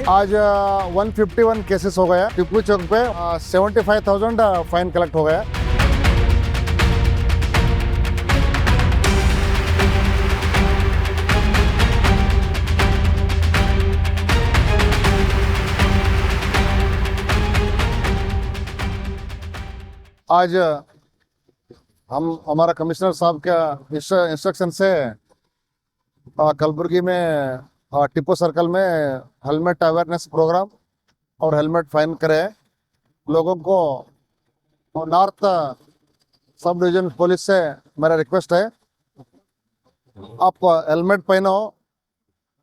आज 151 केसेस हो गया। टिप्पू चौक पे 75,000 फाइन कलेक्ट हो गया। आज हमारा कमिश्नर साहब का इंस्ट्रक्शन से कलबुर्गी में टिप्पू सर्कल में हेलमेट अवेयरनेस प्रोग्राम और हेलमेट फाइन करे लोगों को। नॉर्थ सब डिवीजन पुलिस से मेरा रिक्वेस्ट है, आप हेलमेट पहनो।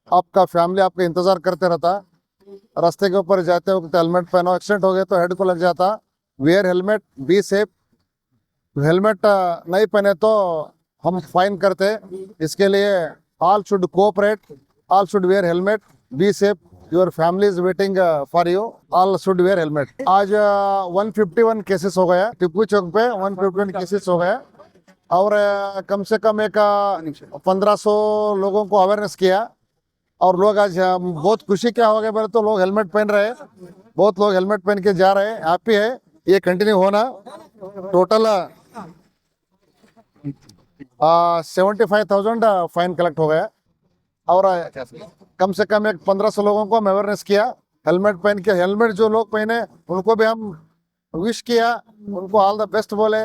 आपका फैमिली आपका इंतजार करते रहता, रास्ते के ऊपर जाते वक्त हेलमेट पहनो। एक्सीडेंट हो गया तो हेड को लग जाता। Where helmet, be safe. Helmet नहीं पहने तो हम फाइन करते। इसके लिए all should cooperate, all should wear helmet, be safe. Your family is waiting for you, all should wear helmet. आज 151 केसेस हो गया। टिप्पू चौक पे 151 केसेस हो गया और कम से कम एक 1500 लोगों को अवेयरनेस किया। और लोग आज बहुत खुशी क्या हो गया बोले तो लोग हेलमेट पहन रहे हैं। बहुत लोग हेलमेट पहन के जा रहे हैं, हैप्पी है। ये कंटिन्यू होना। टोटल 75,000 फाइन कलेक्ट हो गया और कम से कम एक 1500 लोगों को हम अवेयरनेस किया हेलमेट पहन के। हेलमेट जो लोग पहने उनको भी हम विश किया, उनको ऑल द बेस्ट बोले,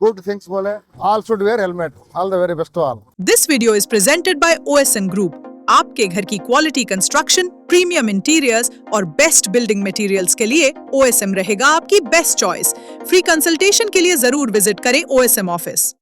गुड थिंग्स बोले। All should wear helmet, all the very best to all. This video is presented by OSM group. आपके घर की क्वालिटी कंस्ट्रक्शन, प्रीमियम इंटीरियर्स और बेस्ट बिल्डिंग मटेरियल्स के लिए OSM रहेगा आपकी बेस्ट चॉइस। फ्री कंसल्टेशन के लिए जरूर विजिट करें OSM ऑफिस।